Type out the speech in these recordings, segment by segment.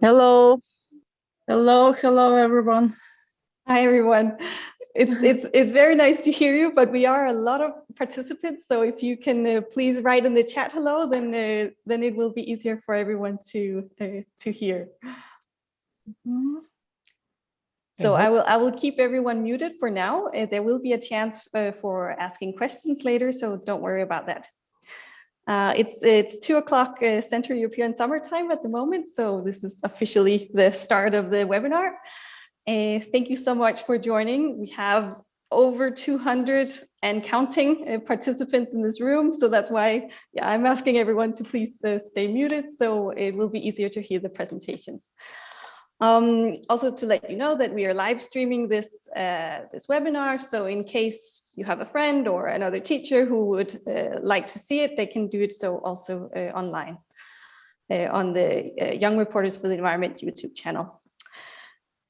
Hello. Hello, everyone. Hi, everyone. It's very nice to hear you, but we are a lot of participants. So if you can please write in the chat hello, then it will be easier for everyone to hear. So I will keep everyone muted for now. There will be a chance for asking questions later, so don't worry about that. It's 2 o'clock Central European Summer Time at the moment, so this is officially the start of the webinar. Thank you so much for joining. We have over 200 and counting participants in this room, so that's why I'm asking everyone to please stay muted, so it will be easier to hear the presentations. Also to let you know that we are live streaming this webinar, so in case you have a friend or another teacher who would like to see it, they can do it so also online on the Young Reporters for the Environment YouTube channel.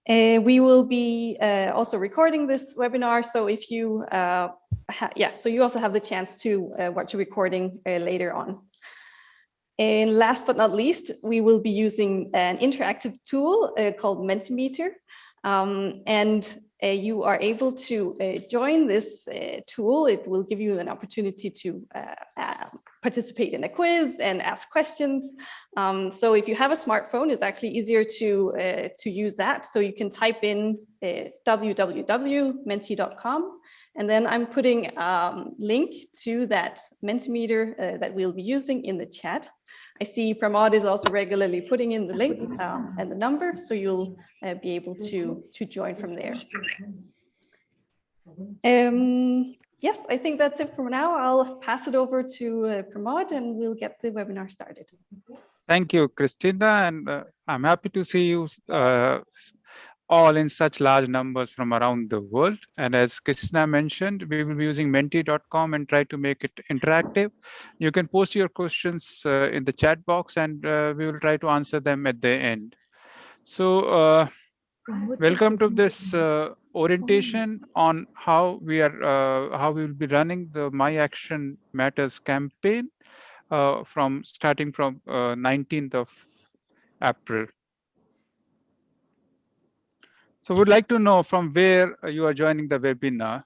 We will be also recording this webinar, so if you so you also have the chance to watch a recording later on. And last but not least, we will be using an interactive tool called Mentimeter. You are able to join this tool. It will give you an opportunity to participate in a quiz and ask questions. So if you have a smartphone, it's actually easier to use that. So you can type in www.menti.com. And then I'm putting a link to that Mentimeter that we'll be using in the chat. I see Pramod is also regularly putting in the link and the number, so you'll be able to join from there. Yes, I think that's it for now. I'll pass it over to Pramod and we'll get the webinar started. Thank you, Kristina, and I'm happy to see you all in such large numbers from around the world. And as Kristina mentioned, we will be using menti.com and try to make it interactive. You can post your questions in the chat box and we will try to answer them at the end. So welcome to this orientation on how we will be running the My Action Matters campaign starting from 19th of April. So we'd like to know from where you are joining the webinar.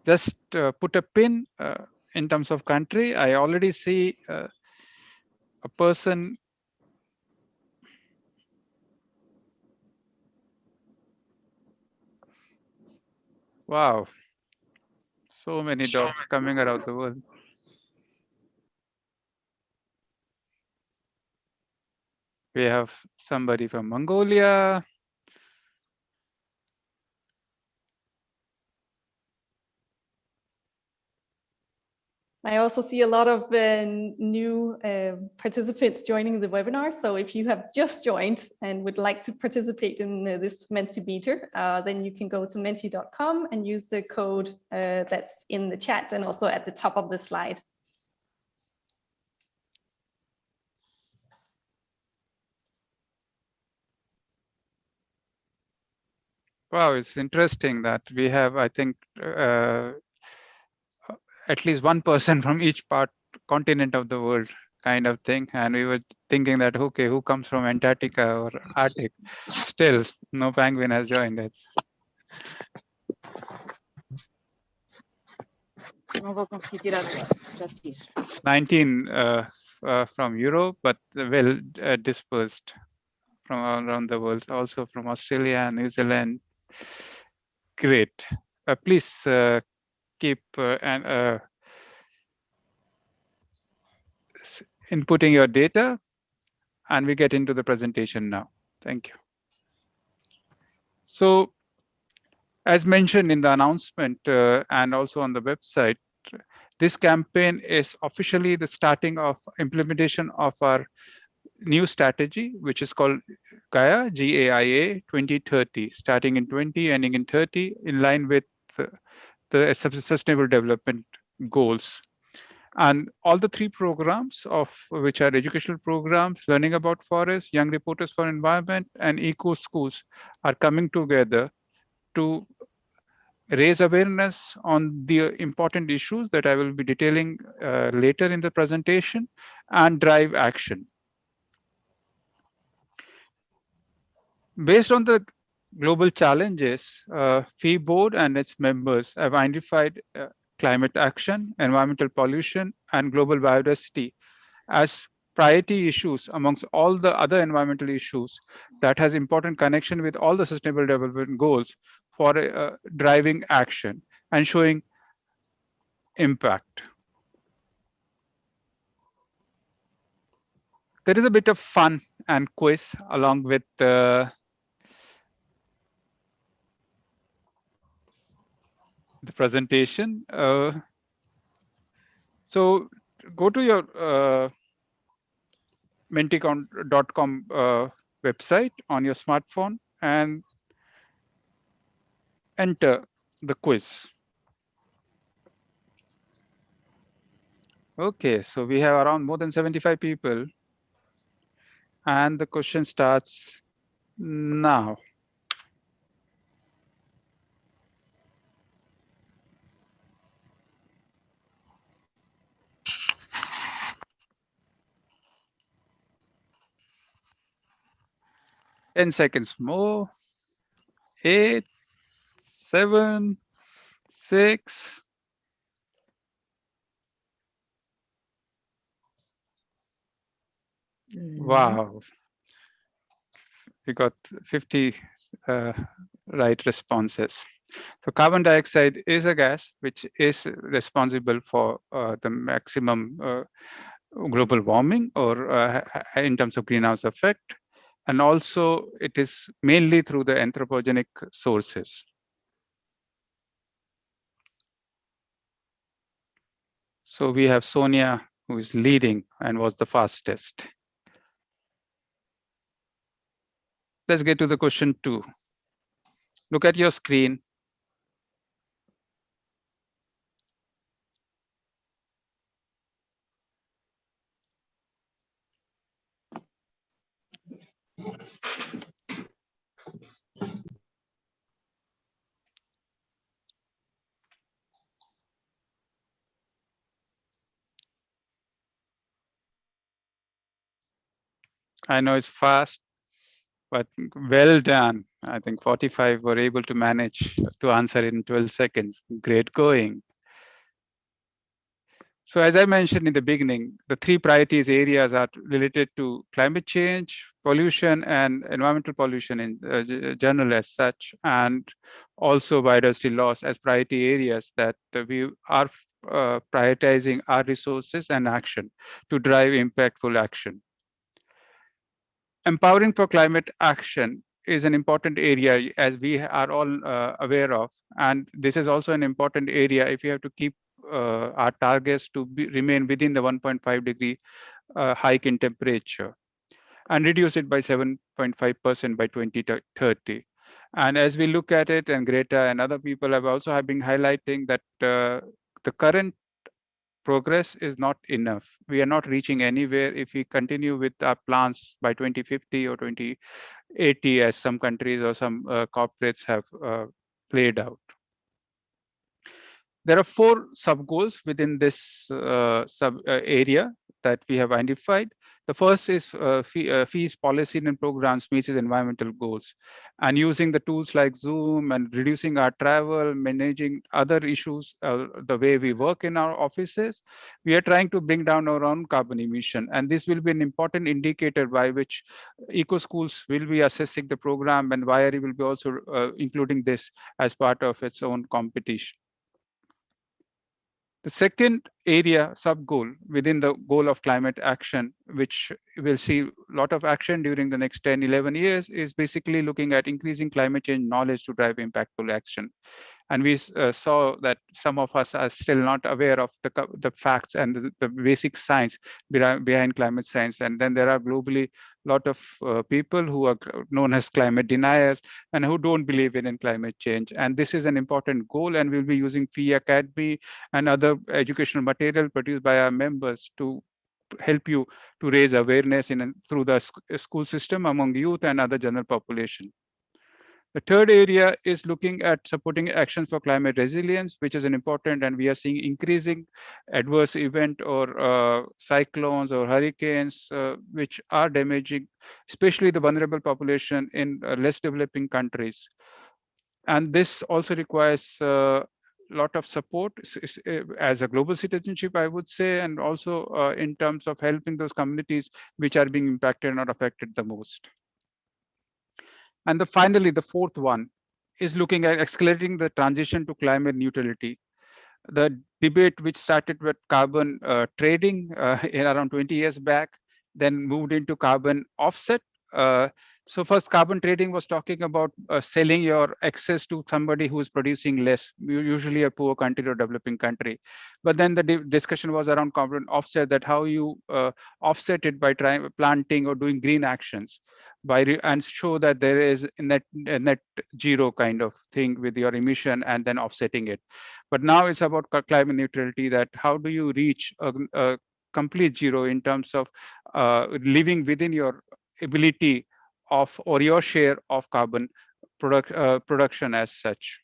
Just put a pin in terms of country. I already see a person. Wow, so many dogs coming around the world. We have somebody from Mongolia. I also see a lot of new participants joining the webinar. So if you have just joined and would like to participate in this Mentimeter, then you can go to menti.com and use the code that's in the chat and also at the top of the slide. Wow, it's interesting that we have, I think, at least one person from each continent of the world kind of thing. And we were thinking that, okay, who comes from Antarctica or Arctic? Still, no penguin has joined us. No vou conseguir tirar já fiz. 19 from Europe, but well dispersed from around the world, also from Australia, New Zealand. Great. Please keep inputting your data, and we get into the presentation now. Thank you. So, as mentioned in the announcement and also on the website, this campaign is officially the starting of implementation of our new strategy, which is called GAIA, G-A-I-A 2030, starting in 20, ending in 30, in line with the Sustainable Development Goals. And all the three programs, of which are educational programs, learning about forests, young reporters for environment, and eco schools, are coming together to raise awareness on the important issues that I will be detailing later in the presentation and drive action. Based on the global challenges, FEE board and its members have identified climate action, environmental pollution, and global biodiversity as priority issues amongst all the other environmental issues that has important connection with all the sustainable development goals for driving action and showing impact. There is a bit of fun and quiz along with the presentation. So go to your menticon.com website on your smartphone and enter the quiz. Okay, so we have around more than 75 people. And the question starts now. Ten seconds more. 8, 7, 6. Wow. We got 50 right responses. So carbon dioxide is a gas which is responsible for the maximum global warming or in terms of greenhouse effect. And also it is mainly through the anthropogenic sources. So we have Sonia, who is leading and was the fastest. Let's get to the question 2. Look at your screen. I know it's fast, but well done. I think 45 were able to manage to answer in 12 seconds. Great going. So as I mentioned in the beginning, the 3 priorities areas are related to climate change, pollution, and environmental pollution in general as such, and also biodiversity loss as priority areas that we are prioritizing our resources and action to drive impactful action. Empowering for climate action is an important area, as we are all aware of. And this is also an important area if you have to keep our targets to remain within the 1.5 degree hike in temperature and reduce it by 7.5% by 2030. And as we look at it, and Greta and other people have been highlighting that the current progress is not enough. We are not reaching anywhere if we continue with our plans by 2050 or 2080, as some countries or some corporates have played out. There are 4 sub-goals within this area that we have identified. The first is fees, policy and programs meets its environmental goals. And using the tools like Zoom and reducing our travel, managing other issues, the way we work in our offices, we are trying to bring down our own carbon emission. And this will be an important indicator by which eco-schools will be assessing the program, and YRE will be also including this as part of its own competition. The second area sub-goal within the goal of climate action, which will see a lot of action during the next 10, 11 years, is basically looking at increasing climate change knowledge to drive impactful action. And we saw that some of us are still not aware of the facts and the basic science behind climate science. And then there are globally a lot of people who are known as climate deniers and who don't believe in climate change. And this is an important goal, and we'll be using FEE Academy and other educational material produced by our members to help you to raise awareness through the school system among youth and other general population. The third area is looking at supporting actions for climate resilience, which is an important, and we are seeing increasing adverse event or cyclones or hurricanes, which are damaging, especially the vulnerable population in less developing countries. And this also requires a lot of support as a global citizenship, I would say, and also in terms of helping those communities which are being impacted or affected the most. And finally, the fourth one is looking at accelerating the transition to climate neutrality. The debate which started with carbon trading in around 20 years back, then moved into carbon offset. Uh, so first, carbon trading was talking about selling your excess to somebody who is producing less, usually a poor country or developing country. But then the discussion was around carbon offset, that how you offset it by trying planting or doing green actions, and show that there is a net zero kind of thing with your emission and then offsetting it. But now it's about climate neutrality, that how do you reach a complete zero in terms of living within your ability of or your share of carbon production as such.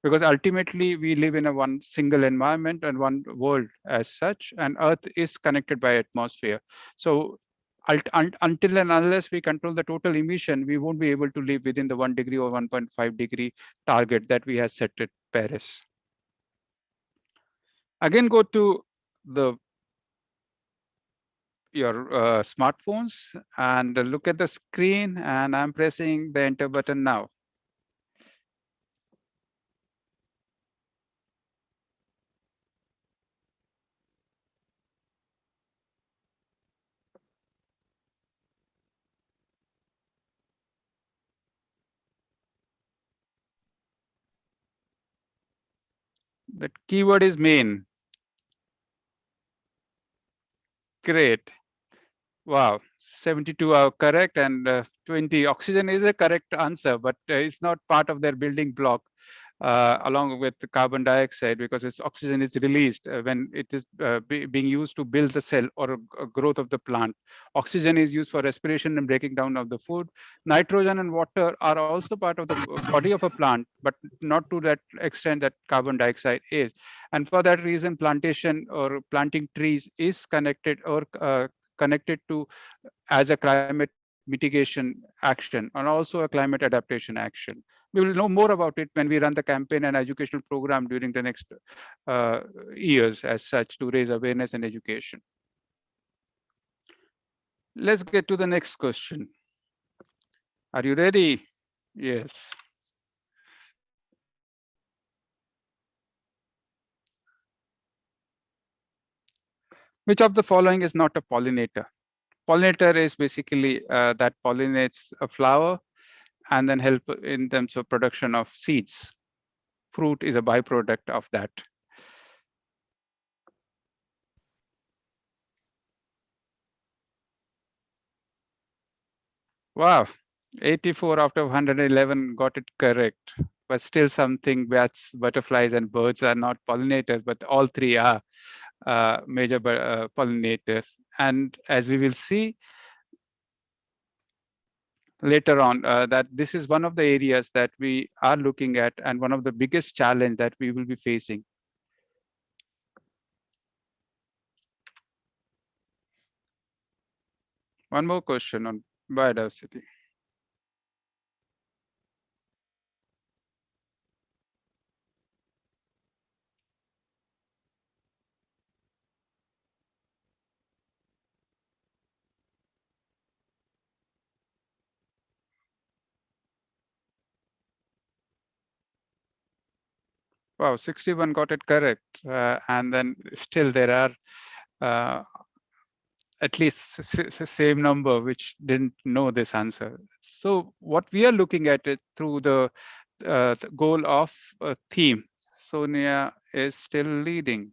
Because ultimately we live in a one single environment and one world as such, and Earth is connected by atmosphere. So until and unless we control the total emission, we won't be able to live within the 1 degree or 1.5 degree target that we have set at Paris. Again, go to your smartphones and look at the screen, and I'm pressing the enter button now. The keyword is main. Great. Wow, 72 are correct, and 20. Oxygen is a correct answer, but it's not part of their building block along with the carbon dioxide, because its oxygen is released when it is being used to build the cell or growth of the plant. Oxygen is used for respiration and breaking down of the food. Nitrogen and water are also part of the body of a plant, but not to that extent that carbon dioxide is. And for that reason, plantation or planting trees is connected or connected to as a climate mitigation action and also a climate adaptation action. We will know more about it when we run the campaign and educational program during the next years as such, to raise awareness and education. Let's get to the next question. Are you ready? Yes. Which of the following is not a pollinator? Pollinator is basically that pollinates a flower and then help in terms of production of seeds. Fruit is a byproduct of that. Wow, 84 out of 111 got it correct. But still something, bats, butterflies, and birds are not pollinators, but all three are major pollinators. And as we will see later on, that this is one of the areas that we are looking at and one of the biggest challenge that we will be facing. One more question on biodiversity. Wow, 61 got it correct. And then still there are at least same number which didn't know this answer. So what we are looking at it through the goal of a theme. Sonia is still leading.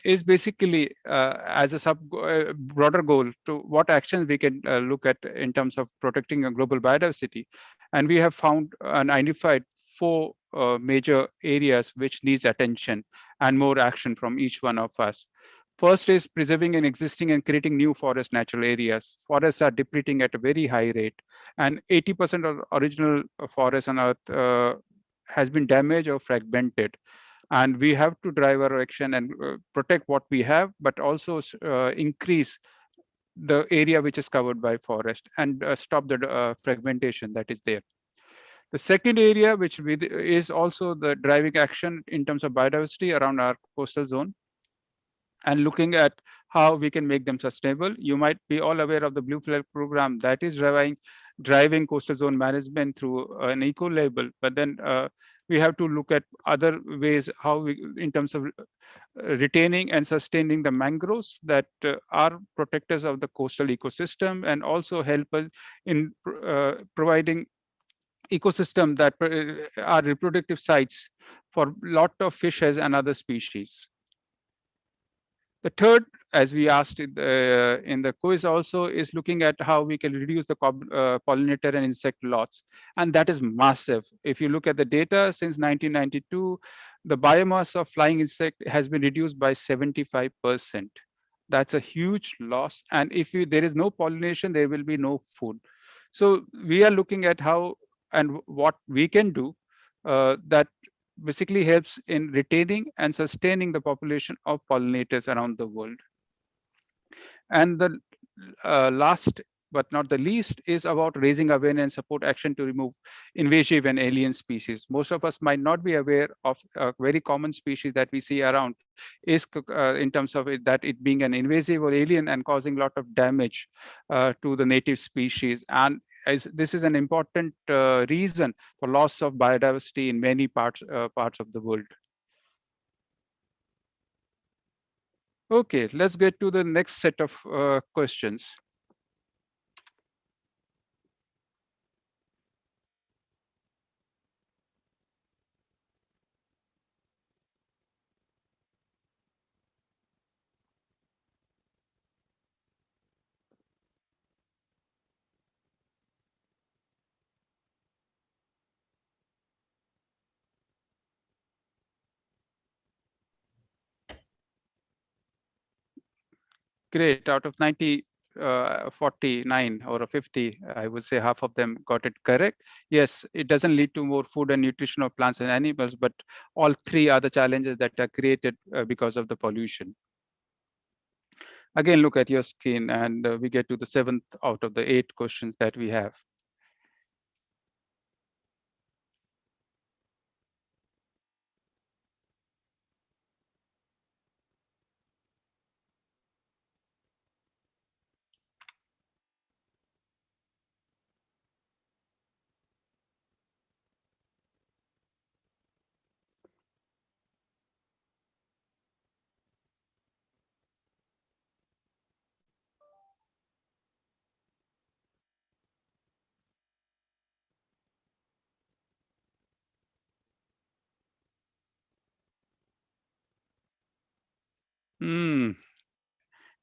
Is basically as a broader goal to what actions we can look at in terms of protecting a global biodiversity. And we have found and identified 4 major areas which needs attention and more action from each one of us. First is preserving and existing and creating new forest natural areas. Forests are depleting at a very high rate, and 80% of original forests on Earth has been damaged or fragmented. And we have to drive our action and protect what we have, but also increase the area which is covered by forest and stop the fragmentation that is there. The second area, which is also the driving action in terms of biodiversity around our coastal zone, and looking at how we can make them sustainable. You might be all aware of the Blue Flag program that is driving coastal zone management through an eco label, but then we have to look at other ways how we, in terms of retaining and sustaining the mangroves that are protectors of the coastal ecosystem, and also help us in providing ecosystem that are reproductive sites for lot of fishes and other species. The third, as we asked in the quiz also, is looking at how we can reduce the pollinator and insect loss. And that is massive. If you look at the data since 1992, the biomass of flying insect has been reduced by 75%. That's a huge loss. And if there is no pollination, there will be no food. So we are looking at how and what we can do that basically helps in retaining and sustaining the population of pollinators around the world. And the last but not the least is about raising awareness and support action to remove invasive and alien species. Most of us might not be aware of a very common species that we see around is in terms of that it being an invasive or alien and causing a lot of damage to the native species. And as this is an important reason for loss of biodiversity in many parts of the world. Okay, let's get to the next set of questions. Great. Out of 90, 49 or 50, I would say half of them got it correct. Yes, it doesn't lead to more food and nutrition of plants and animals, but all three are the challenges that are created because of the pollution. Again, look at your screen, and we get to the 7th out of the 8 questions that we have.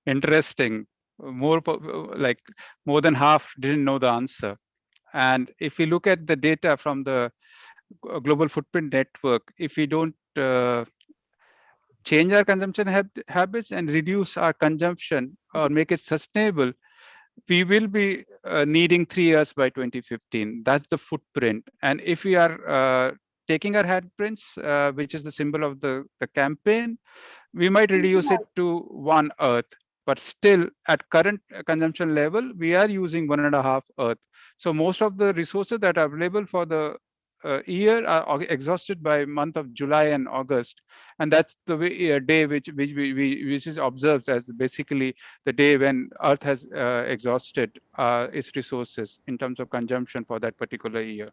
Interesting. Like more than half didn't know the answer. And if we look at the data from the Global Footprint Network, if we don't change our consumption habits and reduce our consumption or make it sustainable, we will be needing 3 years by 2015. That's the footprint. And if we are taking our handprints, which is the symbol of the campaign, we might reduce it to 1 Earth. But still, at current consumption level, we are using 1.5 Earth. So most of the resources that are available for the year are exhausted by month of July and August, and that's the way, day which is observed as basically the day when Earth has exhausted its resources in terms of consumption for that particular year.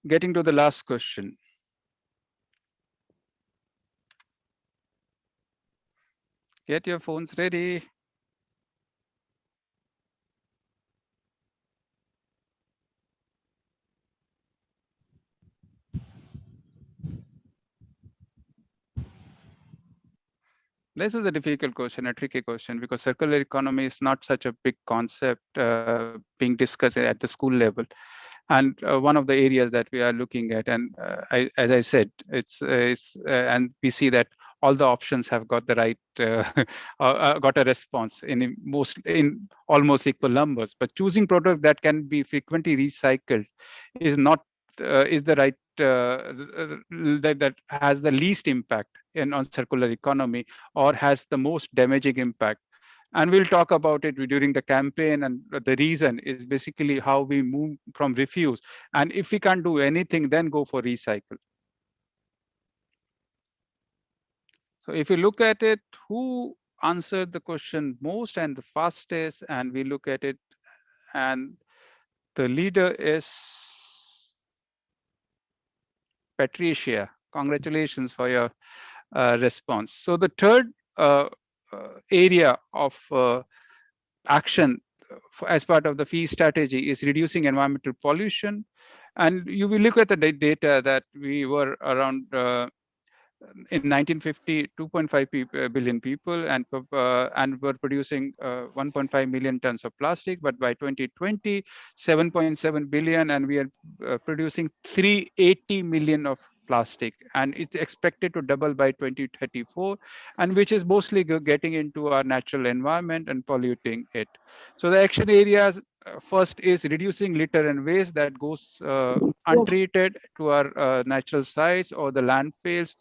Getting to the last question. Get your phones ready. This is a difficult question, a tricky question, because circular economy is not such a big concept being discussed at the school level. And one of the areas that we are looking at, and as I said, and we see that all the options have got the right, got a response in almost equal numbers. But choosing product that can be frequently recycled is not is the right that has the least impact on circular economy or has the most damaging impact. And we'll talk about it during the campaign, and the reason is basically how we move from refuse. And if we can't do anything, then go for recycle. So if you look at it, who answered the question most and the fastest, and we look at it, and the leader is Patricia. Congratulations for your response. So the third area of action as part of the fee strategy is reducing environmental pollution. And you will look at the data that we were around in 1950, 2.5 billion people and were producing 1.5 million tons of plastic. But by 2020, 7.7 billion, and we are producing 380 million of plastic, and it's expected to double by 2034, and which is mostly getting into our natural environment and polluting it. So the action areas, first is reducing litter and waste that goes untreated to our natural sites or the landfills,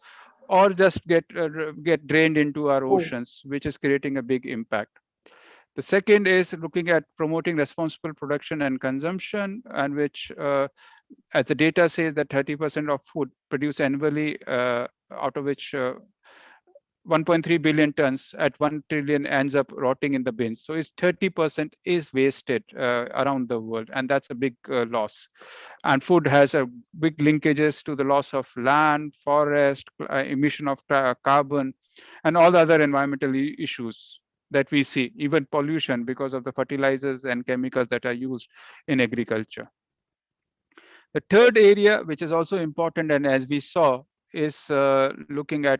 or just get drained into our oceans, which is creating a big impact. The second is looking at promoting responsible production and consumption, and which, as the data says, that 30% of food produced annually, out of which 1.3 billion tons at 1 trillion ends up rotting in the bins. So it's 30% is wasted around the world, and that's a big loss. And food has a big linkages to the loss of land, forest, emission of carbon, and all the other environmental issues that we see, even pollution because of the fertilizers and chemicals that are used in agriculture. The third area, which is also important, and as we saw, is looking at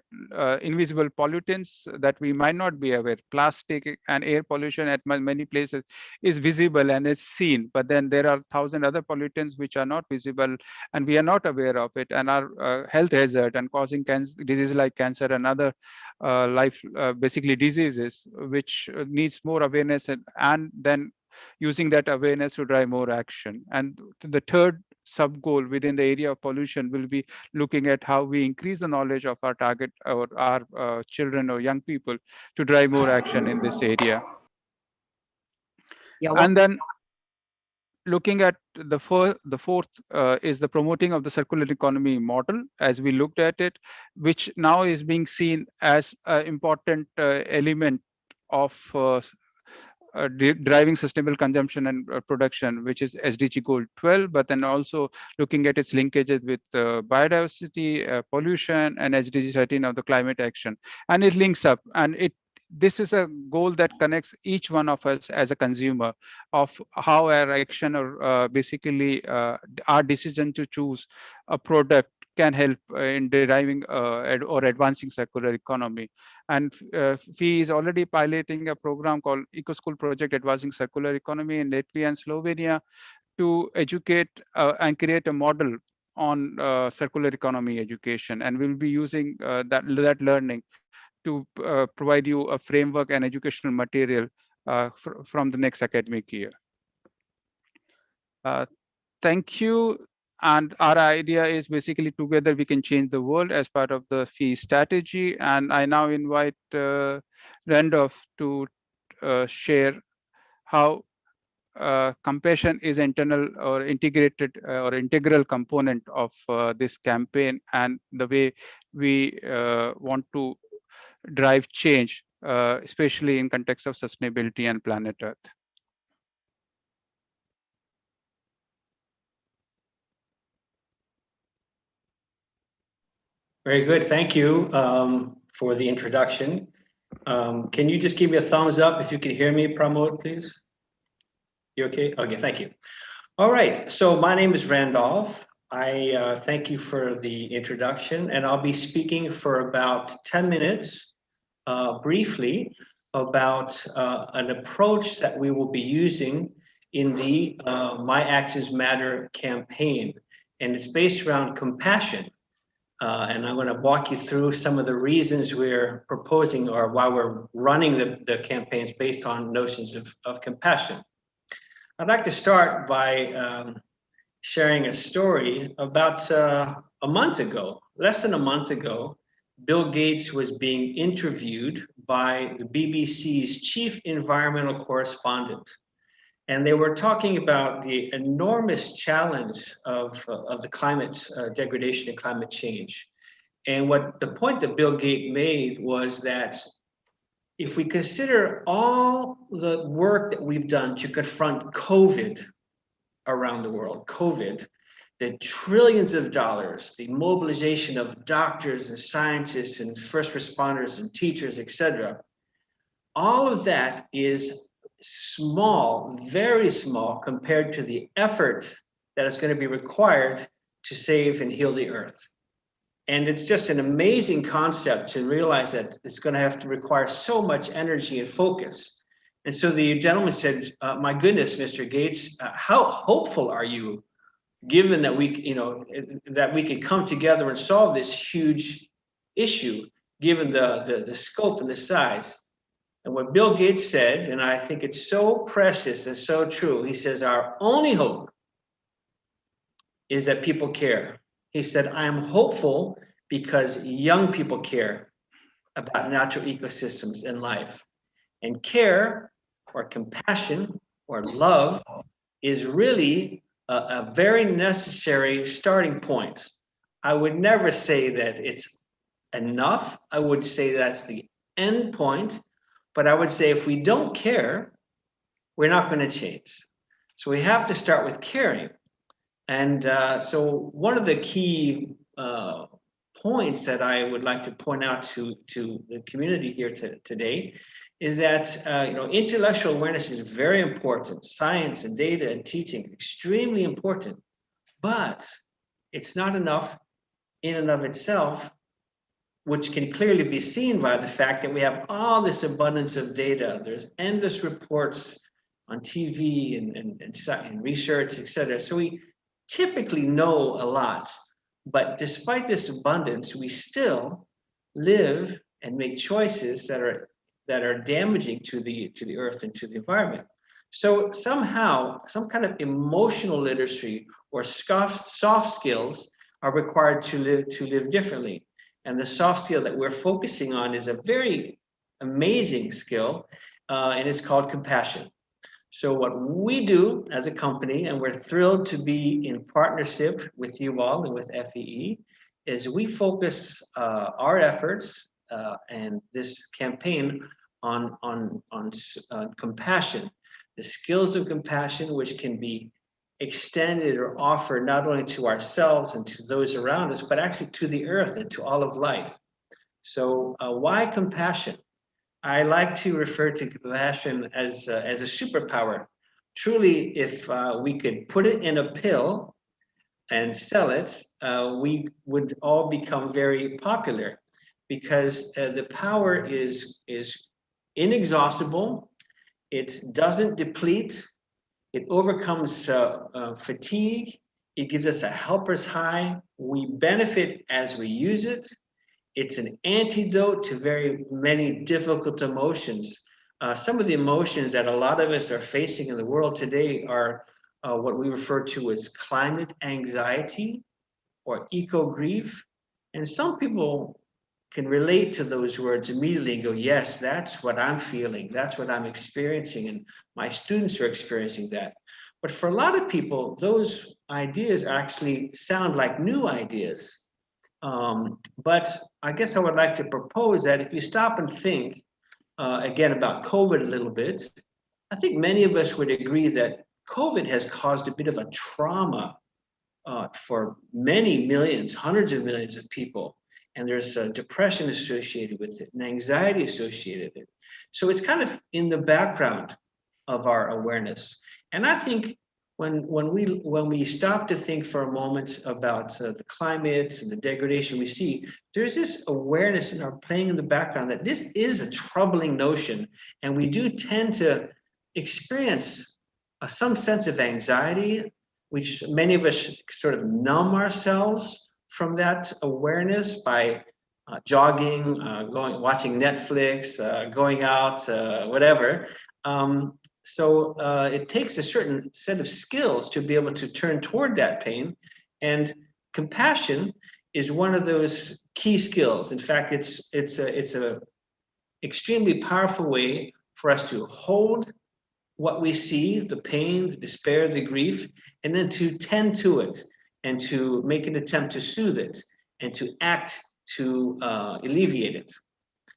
invisible pollutants that we might not be aware. Plastic and air pollution at many places is visible and it's seen, but then there are 1,000 other pollutants which are not visible and we are not aware of it, and are health hazard and causing diseases like cancer and other basically diseases, which needs more awareness, and then using that awareness to drive more action. And the third sub goal within the area of pollution will be looking at how we increase the knowledge of our target or our children or young people to drive more action in this area. And then looking at the fourth is the promoting of the circular economy model, as we looked at it, which now is being seen as an important element of driving sustainable consumption and production, which is SDG goal 12, but then also looking at its linkages with biodiversity, pollution, and SDG 13 of the climate action. And it links up, and this is a goal that connects each one of us as a consumer of how our action or basically our decision to choose a product can help in deriving or advancing circular economy. And FEE is already piloting a program called EcoSchool Project Advancing Circular Economy in Latvia and Slovenia to educate and create a model on circular economy education. And we'll be using that learning to provide you a framework and educational material from the next academic year. Thank you. And our idea is basically together we can change the world as part of the fee strategy. And I now invite Randolph to share how compassion is internal or integrated or integral component of this campaign, and the way we want to drive change, especially in context of sustainability and planet Earth. Very good. Thank you for the introduction. Can you just give me a thumbs up if you can hear me, Pramod, please? You okay? Okay, thank you. All right, so my name is Randolph. I thank you for the introduction, and I'll be speaking for about 10 minutes, briefly, about an approach that we will be using in the My Actions Matter campaign. And it's based around compassion. And I'm going to walk you through some of the reasons we're proposing or why we're running the campaigns based on notions of compassion. I'd like to start by sharing a story about a month ago, less than a month ago. Bill Gates was being interviewed by the BBC's chief environmental correspondent. And they were talking about the enormous challenge of the climate degradation and climate change. And what the point that Bill Gates made was that if we consider all the work that we've done to confront COVID around the world, COVID, the trillions of dollars, the mobilization of doctors and scientists and first responders and teachers, etc., all of that is small, very small compared to the effort that is going to be required to save and heal the earth. And it's just an amazing concept to realize that it's going to have to require so much energy and focus. And so the gentleman said, my goodness, Mr. Gates, how hopeful are you, given that that we can come together and solve this huge issue, given the scope and the size? And what Bill Gates said, and I think it's so precious and so true, he says, our only hope is that people care. He said, I am hopeful because young people care about natural ecosystems and life. And care or compassion or love is really a very necessary starting point. I would never say that it's enough. I would say that's the end point. But I would say if we don't care, we're not going to change. So we have to start with caring. And so one of the key points that I would like to point out to the community here today is that intellectual awareness is very important. Science and data and teaching, extremely important. But it's not enough in and of itself, which can clearly be seen by the fact that we have all this abundance of data. There's endless reports on TV and research, et cetera. So we typically know a lot, but despite this abundance, we still live and make choices that are damaging to the earth and to the environment. So somehow, some kind of emotional literacy or soft skills are required to live differently. And the soft skill that we're focusing on is a very amazing skill, and it's called compassion. So what we do as a company, and we're thrilled to be in partnership with you all and with FEE, is we focus our efforts and this campaign on compassion, the skills of compassion, which can be extended or offered not only to ourselves and to those around us, but actually to the earth and to all of life. So why compassion? I like to refer to compassion as a superpower. Truly, if we could put it in a pill and sell it, we would all become very popular, because the power is inexhaustible. It doesn't deplete. It overcomes fatigue. It gives us a helper's high. We benefit as we use it. It's an antidote to very many difficult emotions. Some of the emotions that a lot of us are facing in the world today are what we refer to as climate anxiety or eco-grief. And some people can relate to those words immediately and go, yes, that's what I'm feeling. That's what I'm experiencing. And my students are experiencing that. But for a lot of people, those ideas actually sound like new ideas. But I guess I would like to propose that if you stop and think again about COVID a little bit, I think many of us would agree that COVID has caused a bit of a trauma for many millions, hundreds of millions of people. And there's depression associated with it and anxiety associated with it. So it's kind of in the background of our awareness. And I think when we stop to think for a moment about the climate and the degradation we see, there's this awareness in our playing in the background that this is a troubling notion. And we do tend to experience some sense of anxiety, which many of us sort of numb ourselves from that awareness by jogging, watching Netflix, going out, whatever. So it takes a certain set of skills to be able to turn toward that pain. And compassion is one of those key skills. In fact, it's a extremely powerful way for us to hold what we see, the pain, the despair, the grief, and then to tend to it and to make an attempt to soothe it and to act to alleviate it.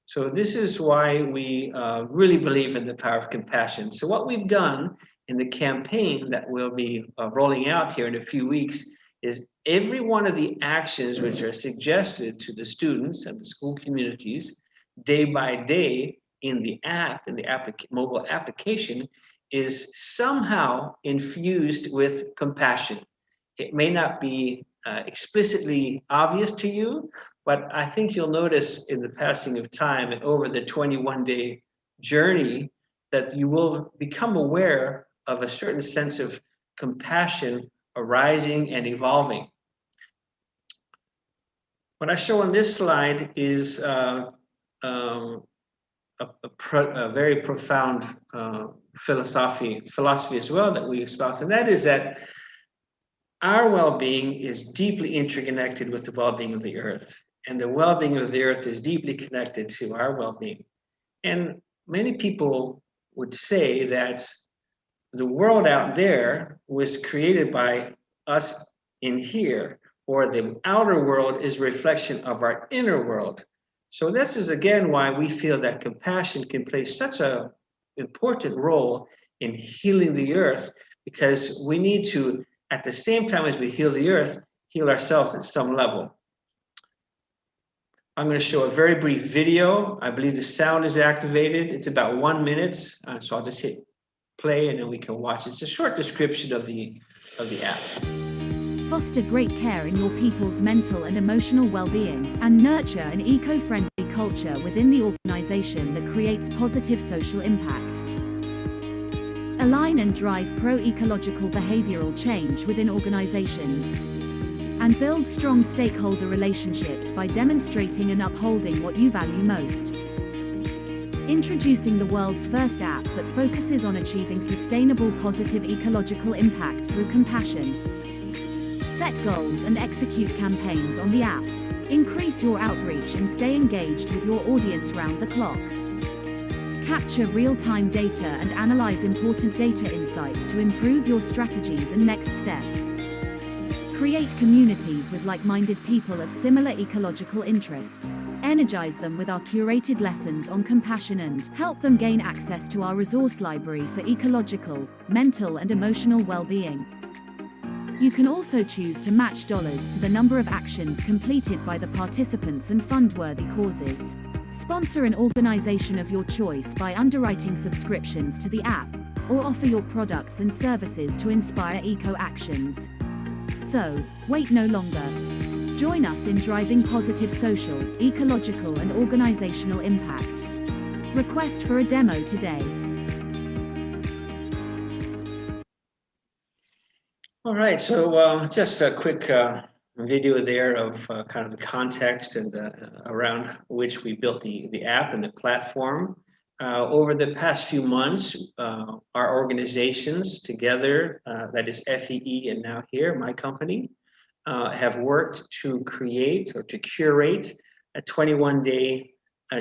So this is why we really believe in the power of compassion. So what we've done in the campaign that we'll be rolling out here in a few weeks is every one of the actions which are suggested to the students and the school communities day by day in the app, in the mobile application, is somehow infused with compassion. It may not be explicitly obvious to you, but I think you'll notice in the passing of time and over the 21-day journey that you will become aware of a certain sense of compassion arising and evolving. What I show on this slide is a very profound philosophy as well that we espouse, and that is that our well-being is deeply interconnected with the well-being of the earth, and the well-being of the earth is deeply connected to our well-being. And many people would say that the world out there was created by us in here, or the outer world is a reflection of our inner world. So this is again why we feel that compassion can play such an important role in healing the earth, because we need to, at the same time as we heal the earth, heal ourselves at some level. I'm going to show a very brief video. I believe the sound is activated. It's about 1 minute, so I'll just hit play and then we can watch. It's a short description of the app. Foster great care in your people's mental and emotional well-being, and nurture an eco-friendly culture within the organization that creates positive social impact. Align and drive pro-ecological behavioral change within organizations. And build strong stakeholder relationships by demonstrating and upholding what you value most. Introducing the world's first app that focuses on achieving sustainable positive ecological impact through compassion. Set goals and execute campaigns on the app. Increase your outreach and stay engaged with your audience round the clock. Capture real-time data and analyze important data insights to improve your strategies and next steps. Create communities with like-minded people of similar ecological interest. Energize them with our curated lessons on compassion and help them gain access to our resource library for ecological, mental and emotional well-being. You can also choose to match dollars to the number of actions completed by the participants and fund worthy causes. Sponsor an organization of your choice by underwriting subscriptions to the app, or offer your products and services to inspire eco-actions. So, wait no longer. Join us in driving positive social, ecological and organizational impact. Request for a demo today. All right, so just a quick video there of kind of the context and around which we built the app and the platform. Over the past few months, our organizations together, that is FEE and Now.Here, my company, have worked to create or to curate a 21-day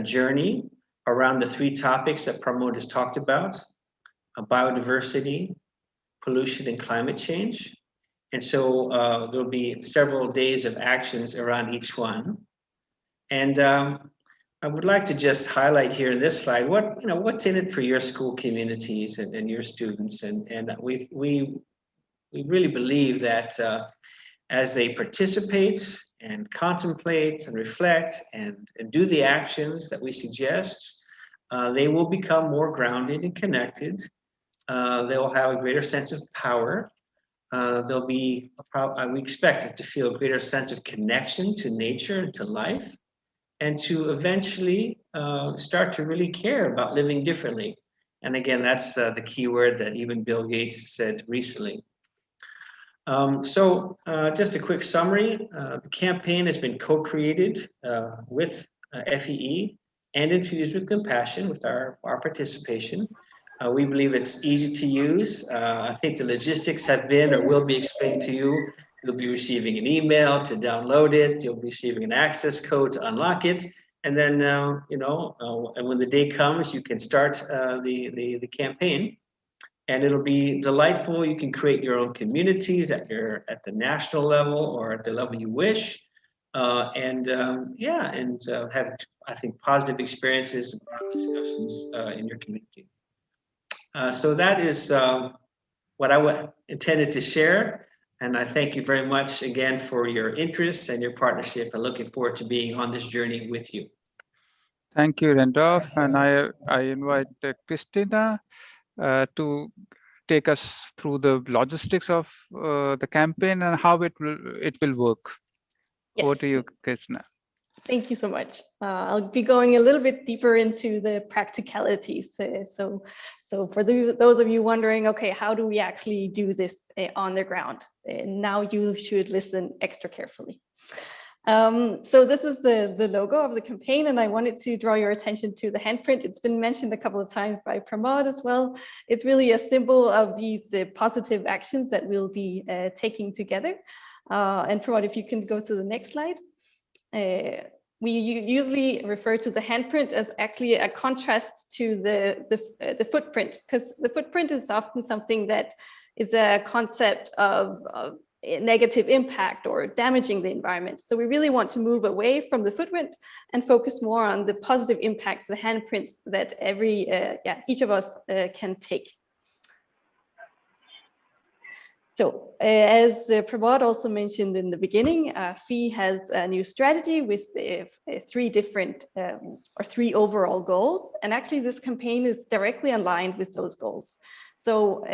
journey around the 3 topics that Pramod has talked about: biodiversity, pollution, and climate change. And so there'll be several days of actions around each one. And I would like to just highlight here in this slide what's in it for your school communities and your students. And we really believe that as they participate and contemplate and reflect and do the actions that we suggest, they will become more grounded and connected. They will have a greater sense of power. They'll be, we expect it to feel a greater sense of connection to nature and to life, and to eventually start to really care about living differently. And again, that's the key word that even Bill Gates said recently. Just a quick summary. The campaign has been co-created with FEE and infused with compassion with our participation. We believe it's easy to use. I think the logistics have been or will be explained to you. You'll be receiving an email to download it. You'll be receiving an access code to unlock it. And then, and when the day comes, you can start the campaign. And it'll be delightful. You can create your own communities at the national level or at the level you wish. Have, I think, positive experiences and discussions in your community. So that is what I intended to share. And I thank you very much again for your interest and your partnership. I'm looking forward to being on this journey with you. Thank you, Randolph. And I invite Kristina to take us through the logistics of the campaign and how it will work. Yes. Over to you, Kristina. Thank you so much. I'll be going a little bit deeper into the practicalities. So for those of you wondering, okay, how do we actually do this on the ground? Now you should listen extra carefully. So this is the logo of the campaign, and I wanted to draw your attention to the handprint. It's been mentioned a couple of times by Pramod as well. It's really a symbol of these positive actions that we'll be taking together. And Pramod, if you can go to the next slide. We usually refer to the handprint as actually a contrast to the footprint, because the footprint is often something that is a concept of negative impact or damaging the environment. So we really want to move away from the footprint and focus more on the positive impacts, the handprints that each of us can take. So as Pramod also mentioned in the beginning, FEE has a new strategy with three overall goals. And actually this campaign is directly aligned with those goals. So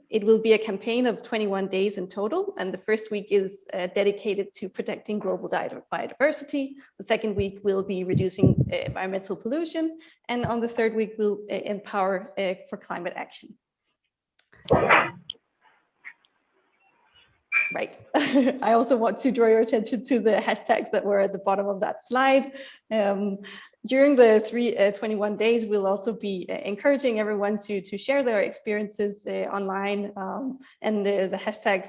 it will be a campaign of 21 days in total. And the first week is dedicated to protecting global biodiversity. The second week will be reducing environmental pollution. And on the third week, we'll empower for climate action. Right. I also want to draw your attention to the hashtags that were at the bottom of that slide. During the 21 days, we'll also be encouraging everyone to share their experiences online, and the hashtags,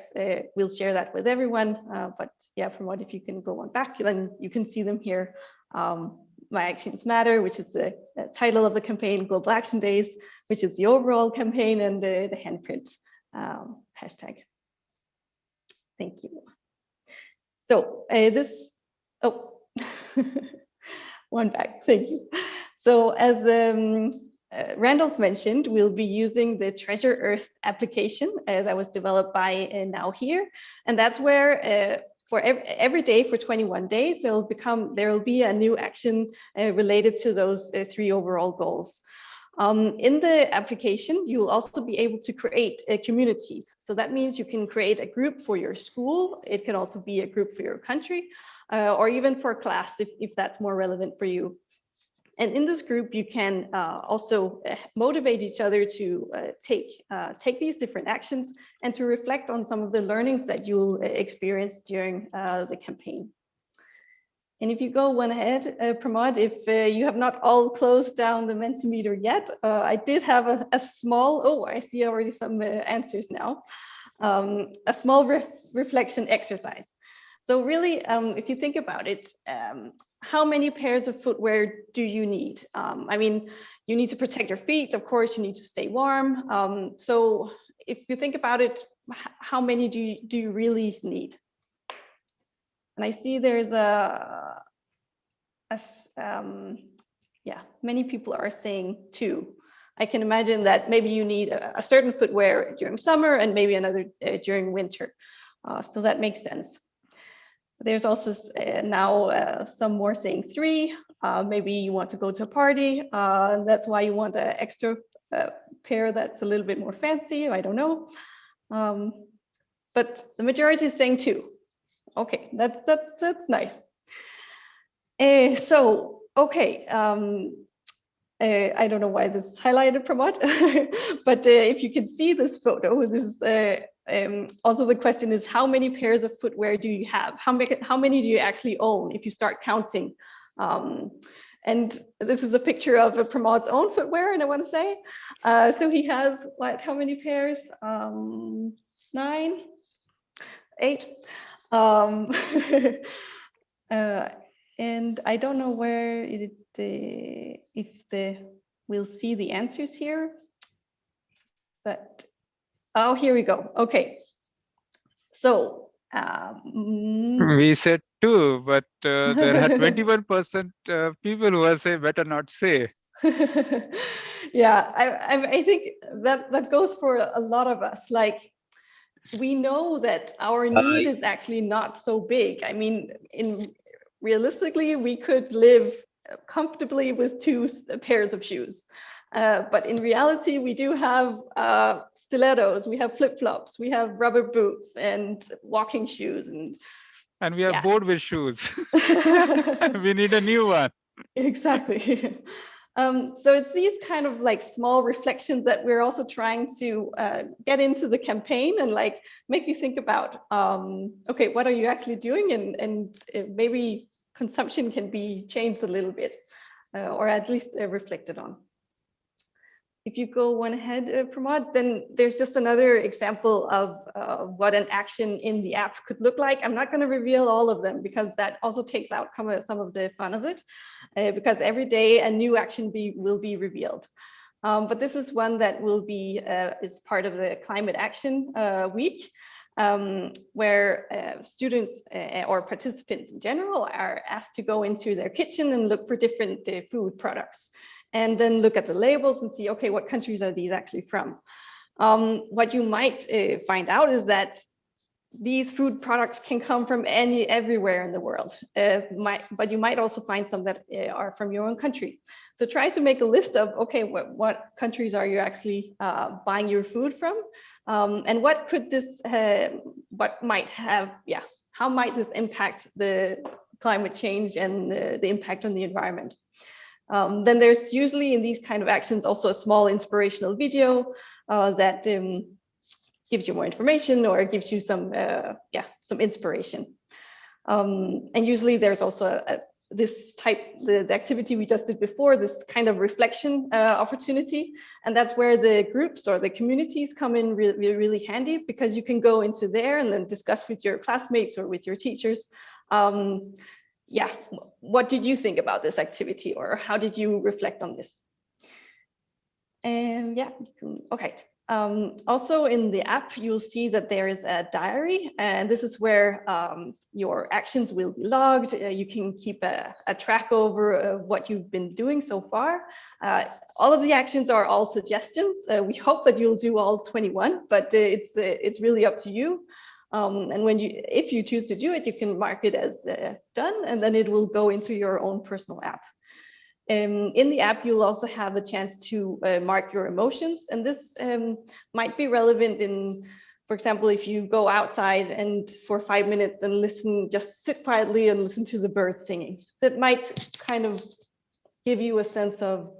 we'll share that with everyone. But yeah, Pramod, if you can go on back, then you can see them here. My Actions Matter, which is the title of the campaign, Global Action Days, which is the overall campaign, and the handprint hashtag. Thank you. So one back, thank you. So as Randolph mentioned, we'll be using the Treasure Earth application that was developed by Now.Here. And that's where for every day for 21 days, there will be a new action related to those three overall goals. In the application, you will also be able to create communities. So that means you can create a group for your school. It can also be a group for your country, or even for a class if that's more relevant for you. And in this group, you can also motivate each other to take these different actions and to reflect on some of the learnings that you'll experience during the campaign. And if you go one ahead, Pramod, if you have not all closed down the Mentimeter yet, I did have a small, I see already some answers now, a small reflection exercise. So really, if you think about it, how many pairs of footwear do you need? I mean, you need to protect your feet, of course, you need to stay warm. So if you think about it, how many do you really need? And I see there's many people are saying 2. I can imagine that maybe you need a certain footwear during summer and maybe another during winter. So that makes sense. There's also now some more saying 3. Maybe you want to go to a party. That's why you want an extra pair that's a little bit more fancy. I don't know. But the majority is saying 2. Okay, that's nice. I don't know why this is highlighted, Pramod, but if you can see this photo, this is also the question is, how many pairs of footwear do you have? How many do you actually own if you start counting? And this is a picture of Pramod's own footwear, and I want to say, so he has how many pairs? 9, 8. And I don't know where is it, we'll see the answers here, but, oh, here we go. Okay. So, we said 2, but there are 21% people who are say better not say. Yeah, I think that goes for a lot of us. Like, we know that our need is actually not so big. I mean, realistically, we could live comfortably with 2 pairs of shoes. But in reality, we do have stilettos, we have flip-flops, we have rubber boots and walking shoes. And we are bored with shoes. We need a new one. Exactly. So it's these kind of like small reflections that we're also trying to get into the campaign and like make you think about, okay, what are you actually doing? And maybe consumption can be changed a little bit, or at least reflected on. If you go one ahead, Pramod, then there's just another example of what an action in the app could look like. I'm not going to reveal all of them because that also takes out some of the fun of it, because every day a new action will be revealed. But this is one that will be is part of the Climate Action Week, where students or participants in general are asked to go into their kitchen and look for different food products, and then look at the labels and see, okay, what countries are these actually from? What you might find out is that these food products can come from everywhere in the world, but you might also find some that are from your own country. So try to make a list of, okay, what countries are you actually buying your food from? And what could this, how might this impact the climate change and the impact on the environment? Then there's usually in these kind of actions also a small inspirational video that gives you more information or gives you some inspiration. And usually there's also this type, the activity we just did before, this kind of reflection opportunity. And that's where the groups or the communities come in really handy, because you can go into there and then discuss with your classmates or with your teachers. Yeah, what did you think about this activity, or how did you reflect on this? And yeah, okay. Also in the app, you'll see that there is a diary, and this is where your actions will be logged. You can keep a track over what you've been doing so far. All of the actions are all suggestions. We hope that you'll do all 21, but it's really up to you. And if you choose to do it, you can mark it as done, and then it will go into your own personal app. In the app, you'll also have a chance to mark your emotions, and this might be relevant in, for example, if you go outside and for 5 minutes and just sit quietly and listen to the birds singing. That might kind of give you a sense of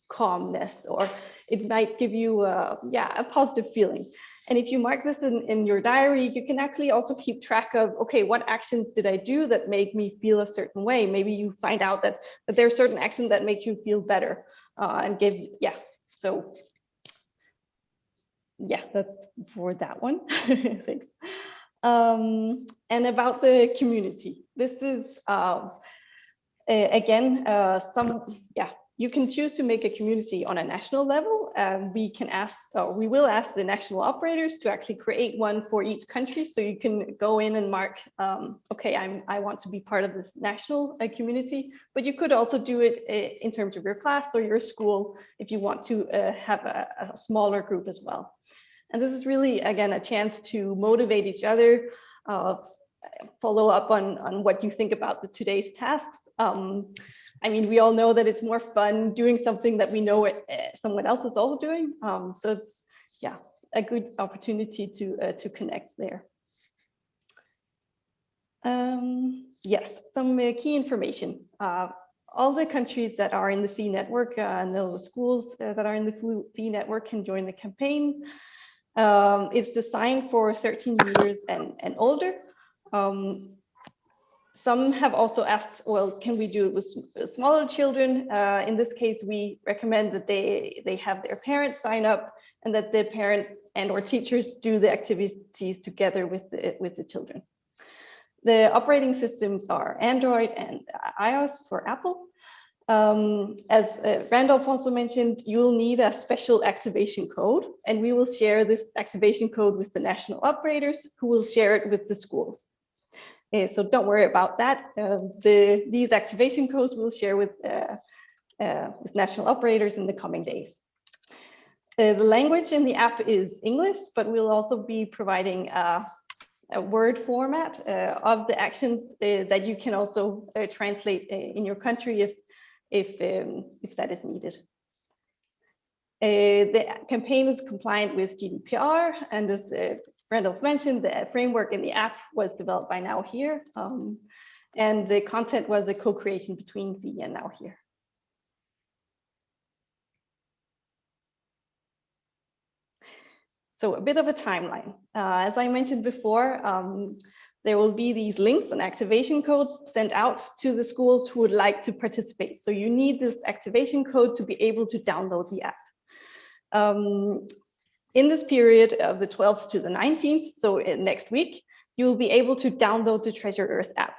calmness, or it might give you a positive feeling. And if you mark this in your diary, you can actually also keep track of, okay, what actions did I do that made me feel a certain way? Maybe you find out that there are certain actions that make you feel better and gives, so yeah, that's for that one. Thanks. And about the community, this is again, you can choose to make a community on a national level. We will ask the national operators to actually create one for each country. So you can go in and mark, okay, I want to be part of this national community, but you could also do it in terms of your class or your school if you want to have a smaller group as well. And this is really, again, a chance to motivate each other, follow up on what you think about today's tasks. I mean, we all know that it's more fun doing something that we know someone else is also doing. So it's, a good opportunity to connect there. Yes, some key information. all the countries that are in the FEE network and the schools that are in the FEE network can join the campaign. It's designed for 13 years and older. Some have also asked, well, can we do it with smaller children? In this case, we recommend that they have their parents sign up and that the parents and or teachers do the activities together with the children. The operating systems are Android and iOS for Apple. As Randolph also mentioned, you'll need a special activation code, and we will share this activation code with the national operators who will share it with the schools. So don't worry about that. These activation codes we'll share with national operators in the coming days. The language in the app is English, but we'll also be providing a word format of the actions that you can also translate in your country if that is needed. The campaign is compliant with GDPR, and as Randolph mentioned, the framework in the app was developed by Now.Here, and the content was a co-creation between FEE and Now.Here. So a bit of a timeline. As I mentioned before, there will be these links and activation codes sent out to the schools who would like to participate. So you need this activation code to be able to download the app. In this period of the 12th to the 19th, so next week, you will be able to download the Treasure Earth app.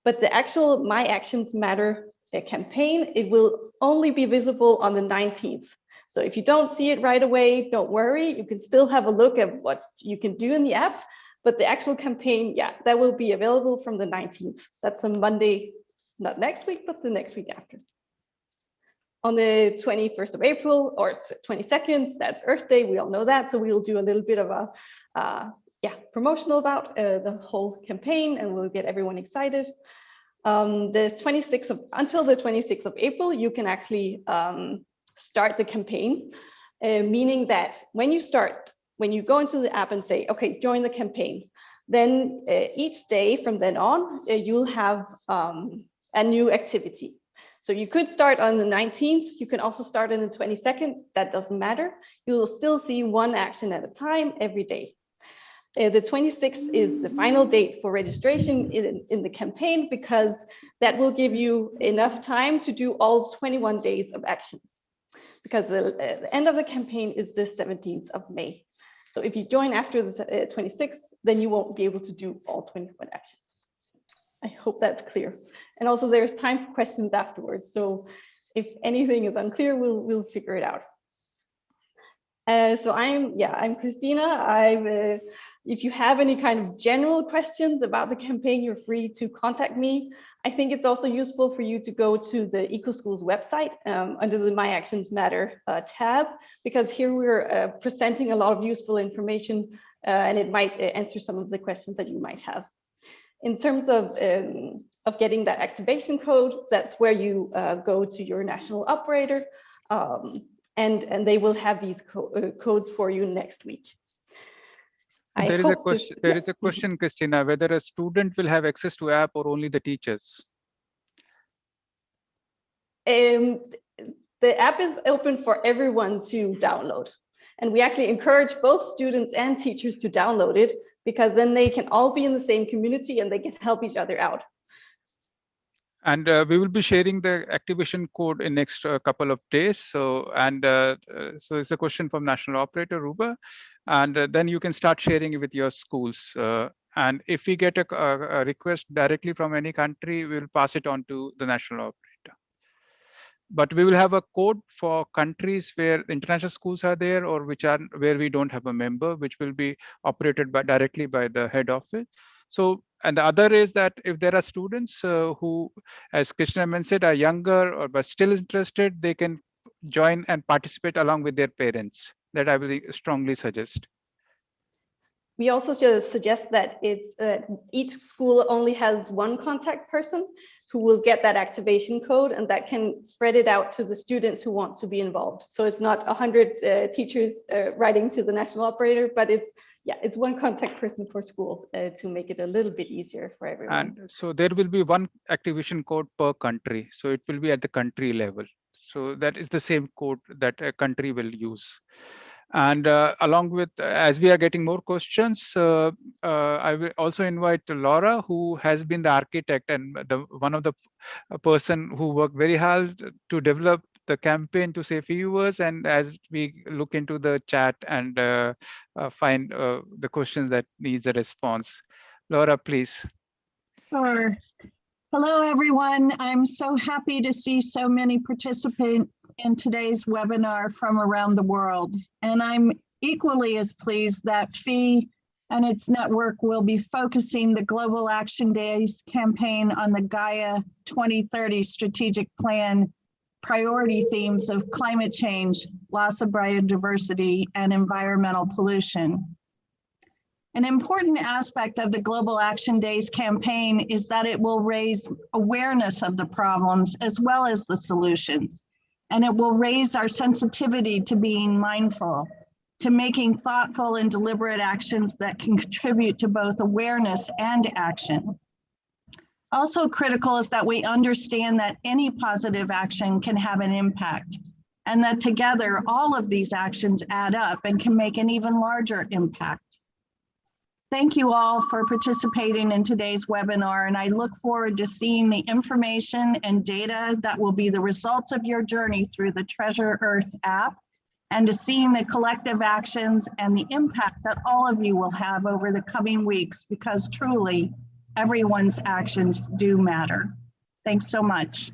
But the actual My Actions Matter campaign, it will only be visible on the 19th. So if you don't see it right away, don't worry. You can still have a look at what you can do in the app. But the actual campaign, yeah, that will be available from the 19th. That's a Monday, not next week, but the next week after. On the 21st of April or 22nd, that's Earth Day. We all know that. So we'll do a little bit of a promotional about the whole campaign, and we'll get everyone excited. Until the 26th of April, you can actually start the campaign, meaning that when you go into the app and say, okay, join the campaign, then each day from then on, you'll have a new activity. So you could start on the 19th. You can also start on the 22nd. That doesn't matter. You will still see one action at a time every day. The 26th is the final date for registration in the campaign, because that will give you enough time to do all 21 days of actions, because the end of the campaign is the 17th of May. So if you join after the 26th, then you won't be able to do all 21 actions. I hope that's clear. And also there's time for questions afterwards. So if anything is unclear, we'll figure it out. So I'm Kristina. If you have any kind of general questions about the campaign, you're free to contact me. I think it's also useful for you to go to the EcoSchools website under the My Actions Matter tab, because here we're presenting a lot of useful information and it might answer some of the questions that you might have. In terms of getting that activation code, that's where you go to your national operator, and they will have these codes for you next week. There is a question, Kristina, whether a student will have access to app or only the teachers. The app is open for everyone to download. And we actually encourage both students and teachers to download it, because then they can all be in the same community and they can help each other out. And we will be sharing the activation code in next couple of days. So it's a question from national operator Ruba, and then you can start sharing it with your schools. And if we get a request directly from any country, we'll pass it on to the national operator. But we will have a code for countries where international schools are there, or where we don't have a member, which will be operated directly by the head office. So, and the other is that if there are students who, as Kristina mentioned, are younger but still interested, they can join and participate along with their parents. That I will strongly suggest. We also just suggest that it's each school only has one contact person who will get that activation code, and that can spread it out to the students who want to be involved. So it's not 100 teachers writing to the national operator, but it's one contact person per school to make it a little bit easier for everyone. And so there will be one activation code per country. So it will be at the country level. So that is the same code that a country will use. And along with, as we are getting more questions, I will also invite Laura, who has been the architect and one of the person who worked very hard to develop the campaign to save viewers. And as we look into the chat and find the questions that needs a response, Laura, please. Sure. Hello, everyone. I'm so happy to see so many participants in today's webinar from around the world. And I'm equally as pleased that FEE and its network will be focusing the Global Action Days campaign on the Gaia 2030 strategic plan priority themes of climate change, loss of biodiversity, and environmental pollution. An important aspect of the Global Action Days campaign is that it will raise awareness of the problems as well as the solutions. And it will raise our sensitivity to being mindful, to making thoughtful and deliberate actions that can contribute to both awareness and action. Also critical is that we understand that any positive action can have an impact, and that together all of these actions add up and can make an even larger impact. Thank you all for participating in today's webinar, and I look forward to seeing the information and data that will be the results of your journey through the Treasure Earth app, and to seeing the collective actions and the impact that all of you will have over the coming weeks, because truly everyone's actions do matter. Thanks so much.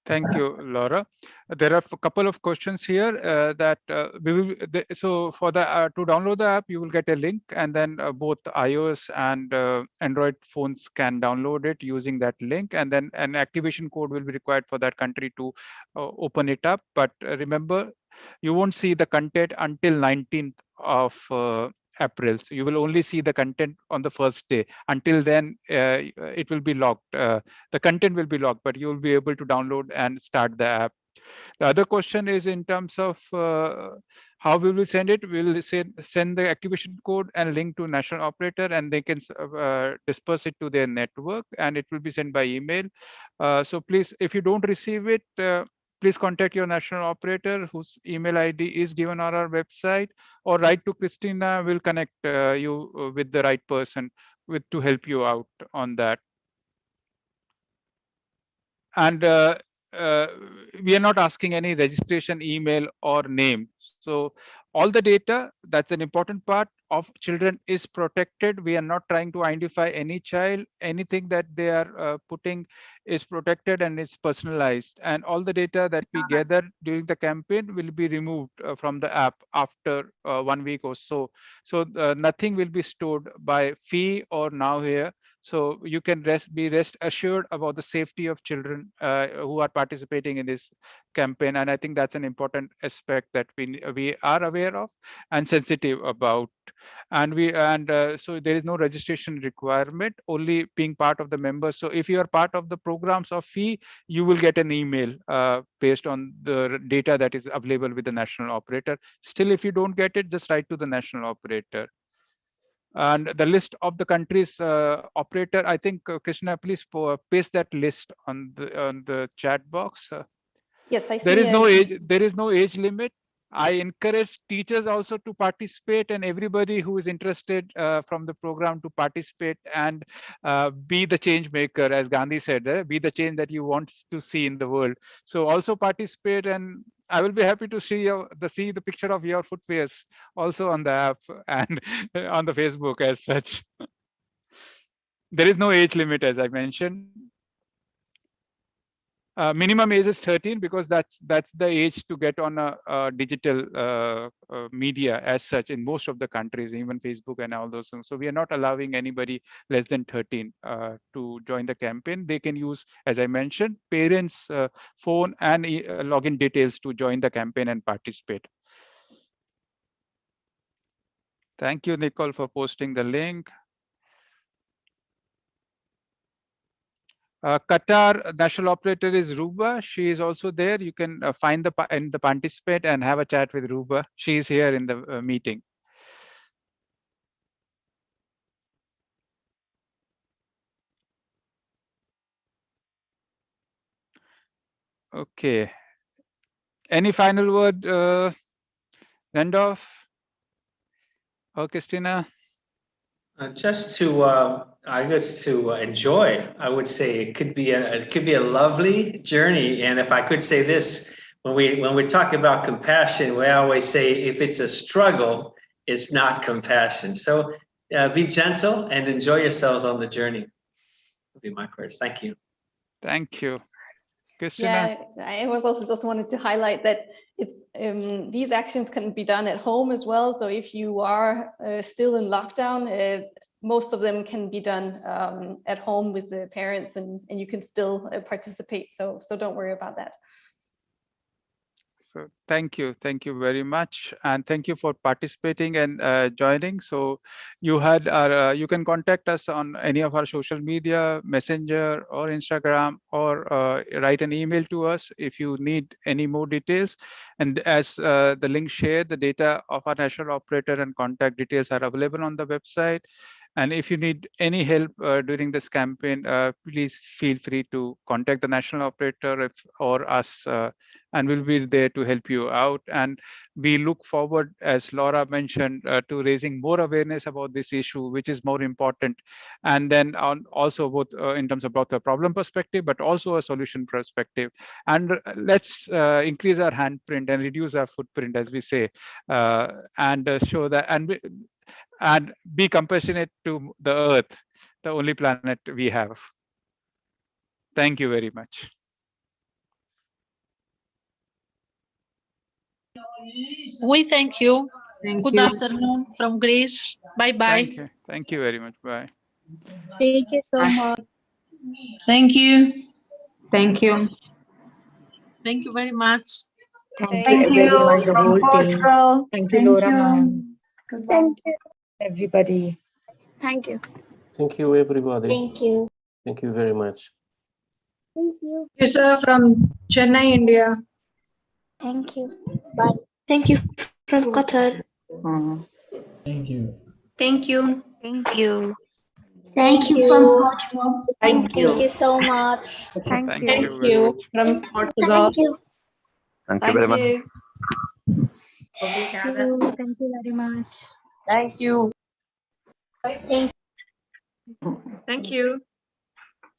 Thank you, Laura. There are a couple of questions here that we will. So for the to download the app, you will get a link, and then both iOS and Android phones can download it using that link, and then an activation code will be required for that country to open it up. But remember, you won't see the content until 19th of April. So you will only see the content on the first day. Until then, it will be locked. The content will be locked, but you will be able to download and start the app. The other question is in terms of how will we send it? We'll send the activation code and link to national operator, and they can disperse it to their network, and it will be sent by email. So please, if you don't receive it, please contact your national operator whose email ID is given on our website, or write to Kristina. Will connect you with the right person to help you out on that. And we are not asking any registration email or name. So all the data, that's an important part of children, is protected. We are not trying to identify any child. Anything that they are putting is protected and is personalized. And all the data that we gather during the campaign will be removed from the app after 1 week or so. So nothing will be stored by FEE or Now.Here. So you can be rest assured about the safety of children who are participating in this campaign. And I think that's an important aspect that we are aware of and sensitive about. And so there is no registration requirement, only being part of the members. So if you are part of the programs of FEE, you will get an email based on the data that is available with the national operator. Still, if you don't get it, just write to the national operator. And the list of the country's operator, I think, Kristina, please paste that list on the chat box. Yes, I see. There is no age limit. I encourage teachers also to participate, and everybody who is interested from the program to participate and be the change maker, as Gandhi said, be the change that you want to see in the world. So also participate, and I will be happy to see the picture of your footwears also on the app and on the Facebook as such. There is no age limit, as I mentioned. Minimum age is 13 because that's the age to get on a digital media as such in most of the countries, even Facebook and all those things. So we are not allowing anybody less than 13 to join the campaign. They can use, as I mentioned, parents' phone and login details to join the campaign and participate. Thank you, Nicole, for posting the link. Qatar national operator is Ruba. She is also there. You can find the participate and have a chat with Ruba. She is here in the meeting. Okay. Any final word, Randolph or Kristina? Just to, I guess to enjoy, I would say it could be a lovely journey. And if I could say this, when we talk about compassion, we always say if it's a struggle, it's not compassion. So be gentle and enjoy yourselves on the journey. Would be my words. Thank you. Thank you. Kristina? Yeah, I was also just wanted to highlight that it's these actions can be done at home as well. So if you are still in lockdown, most of them can be done at home with the parents, and you can still participate. So don't worry about that. So thank you very much, and thank you for participating and joining. So you had you can contact us on any of our social media, Messenger or Instagram, or write an email to us if you need any more details. And as the link shared, the data of our national operator and contact details are available on the website. And if you need any help during this campaign, please feel free to contact the national operator or us, and we'll be there to help you out. And we look forward, as Laura mentioned, to raising more awareness about this issue, which is more important. And then also both in terms of both the problem perspective, but also a solution perspective. And let's increase our handprint and reduce our footprint, as we say, and show that and be compassionate to the earth, the only planet we have. Thank you very much. We thank you. Thank Good you. afternoon from Greece. Bye-bye. Thank you very much. Bye. Thank you so much. Thank you. Thank you. Thank you very much. Thank you very much, the from whole team. Portugal. Thank you, Laura, ma'am. Thank you. Everybody. Thank you. Thank you, everybody. Thank you. Thank you very much. Thank you. Yes, sir, from Chennai, India. Thank you. Bye. Thank you from Qatar. Thank you. Thank you. Thank you. Thank you from Portugal. Thank you. Thank you so much. Thank you. Thank you from Portugal. Thank you. Thank you very much. Thank you. Thank you very much. Thank you. Thank Thank you.